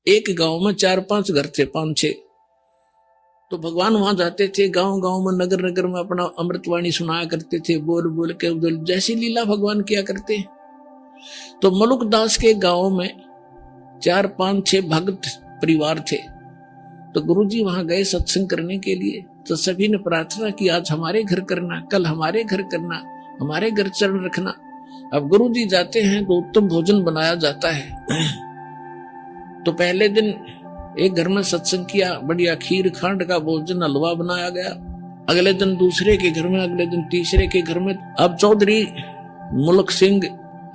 एक गांव में 4-5 घर थे, 5-6। तो भगवान वहां जाते थे, गांव गांव में, नगर नगर में अपना अमृतवाणी सुनाया करते थे, बोल बोल के जैसी लीला भगवान किया करते। तो मलुकदास के गांव में 4-5-6 भक्त परिवार थे। तो गुरुजी वहां गए सत्संग करने के लिए। तो सभी ने प्रार्थना की, आज हमारे घर करना, कल हमारे घर करना, हमारे घर चरण रखना। अब गुरुजी जाते हैं तो उत्तम भोजन बनाया जाता है। तो पहले दिन एक घर में सत्संग किया, बढ़िया खीर खांड का भोजन, हलवा बनाया गया। अगले दिन दूसरे के घर में, अगले दिन तीसरे के घर में। अब चौधरी मुल्क सिंह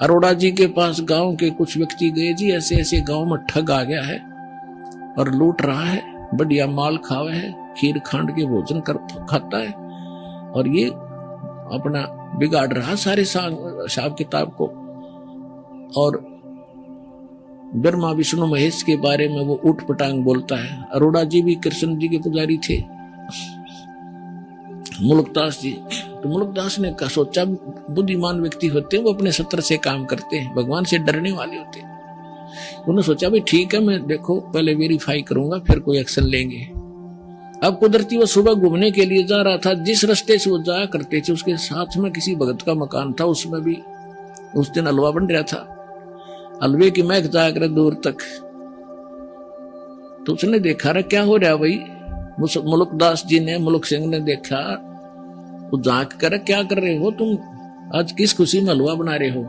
अरोड़ा जी के पास गांव के कुछ व्यक्ति गए, जी ऐसे ऐसे गांव में ठग आ गया है और लूट रहा है, बढ़िया माल खावे है, खीर खांड के भोजन खाता है और ये अपना बिगाड़ रहा सारे हिसाब किताब को। और ब्रह्मा विष्णु महेश के बारे में वो उठ पटांग बोलता है। अरोड़ा जी भी कृष्ण जी के पुजारी थे, मुल्कदास जी। तो मुल्कदास ने सोचा, बुद्धिमान व्यक्ति होते हैं वो अपने सत्र से काम करते हैं, भगवान से डरने वाले होते हैं। उन्होंने सोचा भाई ठीक है, मैं देखो पहले वेरीफाई करूंगा फिर कोई एक्शन लेंगे। अब कुदरती वो सुबह घूमने के लिए जा रहा था, जिस रास्ते से वो जाया करते थे उसके साथ में किसी भगत का मकान था, उसमें भी उस दिन हलवा बन रहा था। हलवे की महक जाया करे दूर तक। तो उसने देखा रहा क्या हो रहा भाई। मुल्कदास जी ने, मुल्क सिंह ने देखा, वो झांक कर क्या कर रहे हो तुम, आज किस खुशी में हलवा बना रहे हो।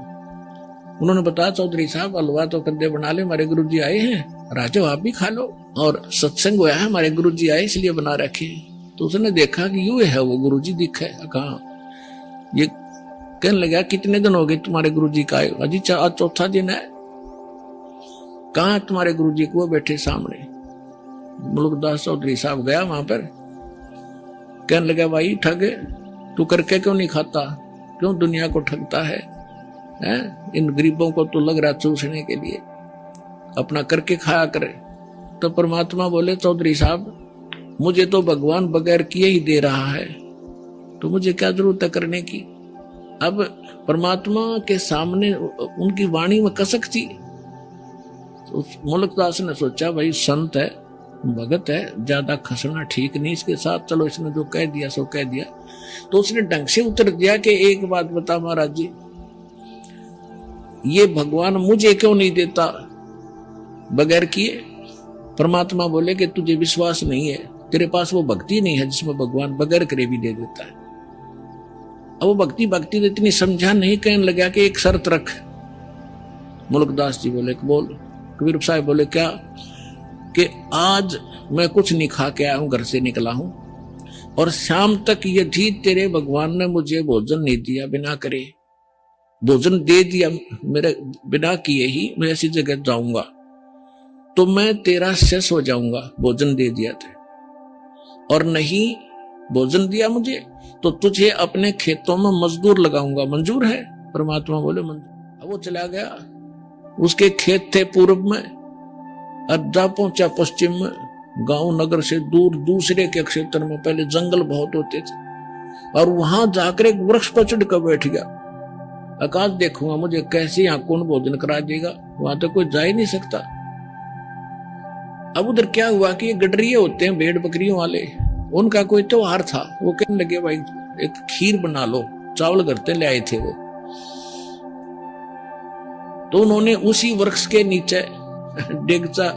उन्होंने बताया, चौधरी साहब हलवा तो कद्दे बना ले, हमारे गुरुजी आए हैं, राजो आप भी खा लो, और सत्संग हुआ है, हमारे गुरुजी आए इसलिए बना रखे। तो उसने देखा कि यूं है वो गुरुजी दिखे। कहा ये कहने लगा, कितने दिन हो गए तुम्हारे गुरुजी का आए? अजी आज चौथा दिन है। कहा तुम्हारे गुरुजी को? वो बैठे सामने। मुल्कदास चौधरी साहब गया वहां पर, कहने लगा, भाई ठग तू करके क्यों नहीं खाता, क्यों दुनिया को ठगता है? इन गरीबों को तो लग रहा चूसने के लिए, अपना करके खाया करे। तो परमात्मा बोले, चौधरी साहब मुझे तो भगवान बगैर किए ही दे रहा है, तो मुझे क्या जरूरत है करने की। अब परमात्मा के सामने उनकी वाणी में कसक थी। तो मुल्कदास ने सोचा, भाई संत है, भगत है, ज्यादा खसना ठीक नहीं इसके साथ, चलो इसने जो कह दिया सो कह दिया। तो उसने ढंग से उत्तर दिया कि एक बात बता महाराज जी, ये भगवान मुझे क्यों नहीं देता बगैर किए? परमात्मा बोले कि तुझे विश्वास नहीं है, तेरे पास वो भक्ति नहीं है जिसमें भगवान बगैर करे भी दे देता है। अब वो भक्ति तो इतनी समझा नहीं, कहने लगा कि एक शर्त रख। मुल्कदास जी बोले, बोल। कबीर साहब बोले, क्या? कि आज मैं कुछ नहीं खा के आया हूं, घर से निकला हूं, और शाम तक यदि तेरे भगवान ने मुझे भोजन नहीं दिया, बिना करे भोजन दे दिया मेरे बिना किए ही मैं ऐसी जगह जाऊंगा, तो मैं तेरा शेष हो जाऊंगा, भोजन दे दिया था। और नहीं भोजन दिया मुझे तो तुझे अपने खेतों में मजदूर लगाऊंगा, मंजूर है? परमात्मा बोले मंजूर। अब वो चला गया, उसके खेत थे पूर्व में, अड्डा पहुंचा पश्चिम में, गांव नगर से दूर दूसरे के क्षेत्र में पहले जंगल बहुत होते थे, और वहां जाकर एक वृक्ष पर चढ़ कर बैठ गया। आकाश देखूंगा, मुझे कैसे यहाँ कौन भोजन करा देगा, वहां तो कोई जा ही नहीं सकता। अब उधर क्या हुआ कि ये गडरिये होते हैं भेड़ बकरियों वाले, उनका कोई त्योहार था। वो कहने लगे, भाई एक खीर बना लो, चावल करते ले आए थे वो। तो उन्होंने उसी वृक्ष के नीचे डेगचा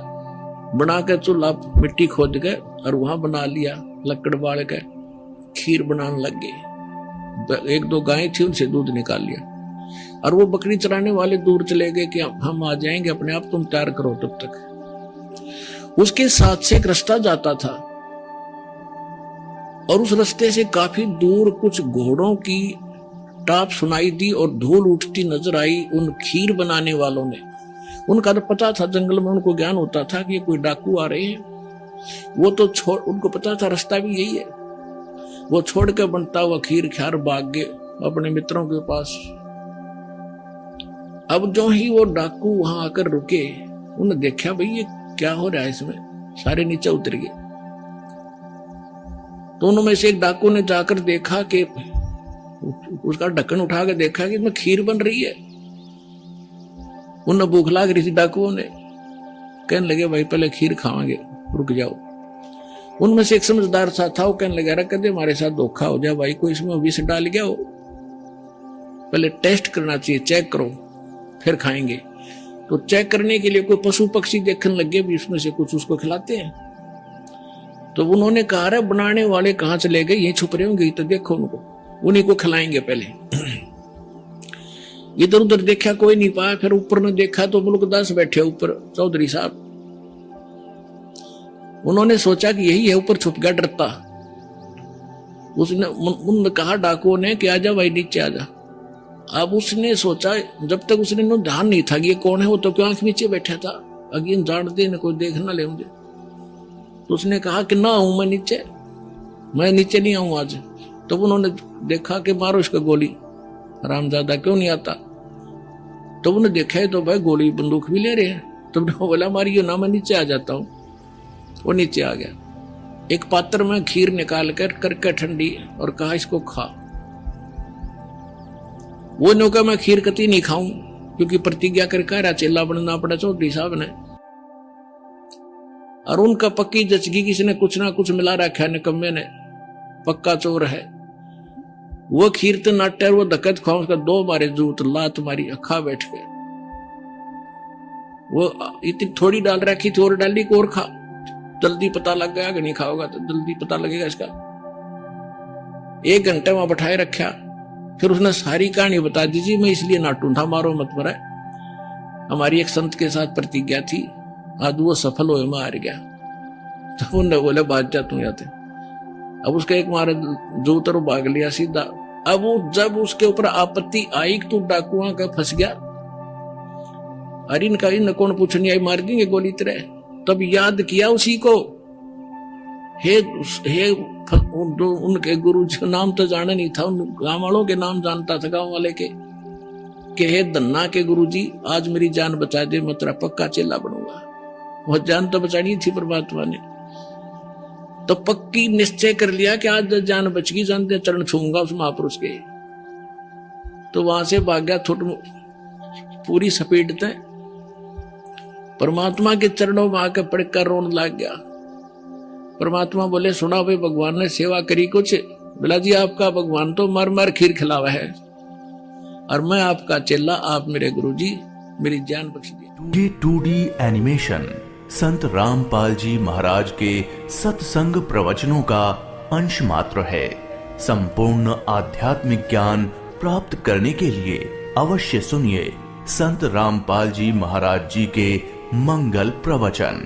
बना के चूल्हा मिट्टी खोद के और वहां बना लिया, लकड़ बाल के खीर बनाने लग गए। 1-2 गायें थी, उनसे दूध निकाल लिया, और वो बकरी चराने वाले दूर चले गए कि हम आ जाएंगे, अपने आप तुम तैयार करो तब तक। उसके साथ से एक रास्ता जाता था, और उस रास्ते से काफी दूर कुछ घोड़ों की टाप सुनाई दी और धूल उठती नजर आई उन खीर बनाने वालों ने। उनका तो पता था, जंगल में उनको ज्ञान होता था कि कोई डाकू आ रहे हैं। वो तो उनको पता था रास्ता भी यही है। वो छोड़ के बनता हुआ खीर खार भाग गए अपने मित्रों के पास। अब जो ही वो डाकू वहां आकर रुके, उन्होंने देखा भाई ये क्या हो रहा है इसमें, सारे नीचे उतर गए। तो उनमें से एक डाकू ने जाकर देखा कि उसका ढक्कन उठा के देखा कि इसमें खीर बन रही है। उन्हें भूख लाग रही थी डाकुओं ने। कहने लगे भाई पहले खीर खावांगे, रुक जाओ। उनमें से एक समझदार सा था, वो कहने लगा अरे कदे हमारे साथ धोखा हो जाए भाई, कोई इसमें विष डाल गया हो, पहले टेस्ट करना चाहिए, चेक करो फिर खाएंगे। तो चेक करने के लिए कोई पशु पक्षी देखने लगे भी इसमें से कुछ उसको खिलाते हैं। तो उन्होंने कहा अरे बनाने वाले कहां चले गए, ये छुप रहे होंगे, तो देखो उनको, उन्हीं को खिलाएंगे पहले। इधर उधर देखा कोई नहीं पाया, फिर ऊपर ने देखा तो मुल्कदास बैठे ऊपर, चौधरी साहब। उन्होंने सोचा कि यही है, ऊपर छुप गया डरता। उन्होंने कहा डाकुओं ने कि आजा भाई नीचे आजा। अब उसने सोचा, जब तक उसने ध्यान नहीं था कि ये कौन है, वो तो क्यों आंख नीचे बैठा था, अगेन जानते न कोई देख ना ले मुझे। तो उसने कहा कि ना आऊं मैं नीचे नहीं आऊं आज। तो उन्होंने देखा कि मारो इसको गोली, रामजादा क्यों नहीं आता। तो उन्होंने देखा है तो भाई गोली बंदूक भी ले रहे हैं। तो बोला मारियो ना, मैं नीचे आ जाता हूं। वो नीचे आ गया, एक पात्र में खीर निकाल कर करके ठंडी, और कहा इसको खा। वो ने कहा मैं खीर कती नहीं खाऊं, क्योंकि प्रतिज्ञा करके चेला बनना पड़ा चौधरी साहब ने। और उनका पक्की जचगी, किसी ने कुछ ना कुछ मिला रखा है निकम्मे ने, पक्का चोर है। वो खीर तो नाट्य, वो धक्कत खाओ, उसका दो मारे जूत, लात मारी, अखा बैठ गए। वो इतनी थोड़ी डाल रखी थी और डाली को और खा, जल्दी पता लग गया कि नहीं खाओगा तो जल्दी पता लगेगा इसका। 1 घंटे वहां बैठाए रखा, फिर उसने सारी कहानी बता दीजिए, मैं इसलिए नाटू था, मारो मत मरा, हमारी एक संत के साथ प्रतिज्ञा थी, आज वो सफल हुए, मैं हार गया। तो उन्होंने बोले बात जा तू जाते। अब उसका एक मारे जो तरह भाग लिया सीधा। अब वो जब उसके ऊपर आपत्ति आई तू डाकुआ का फंस गया, अरे इनका इन कौन पूछने आई, मार देंगे गोली तरह। तब याद किया उसी को, हे जो उनके गुरु जी का नाम तो जाना नहीं था, उन गांव वालों के नाम जानता था, गांव वाले के, कि हे धन्ना के गुरु जी आज मेरी जान बचा दे, मैं तेरा पक्का चेला बनूंगा। वह जान तो बचानी थी परमात्मा ने, तो पक्की निश्चय कर लिया कि आज जान बच गई, जान दे चरण छूंगा उस महापुरुष के। तो वहां से भाग गया पूरी स्पीड तक, परमात्मा के चरणों में आकर पड़कर रोने लग गया। परमात्मा बोले सुना भाई भगवान ने सेवा करी कुछ। बोला जी आपका भगवान तो मर मर खीर खिलावा है, और मैं आपका चेला, आप मेरे गुरुजी, मेरी जान बख्श दी। ये 2D एनिमेशन संत रामपाल जी महाराज के सत्संग प्रवचनों का अंश मात्र है। संपूर्ण आध्यात्मिक ज्ञान प्राप्त करने के लिए अवश्य सुनिए संत रामपाल जी महाराज जी के मंगल प्रवचन।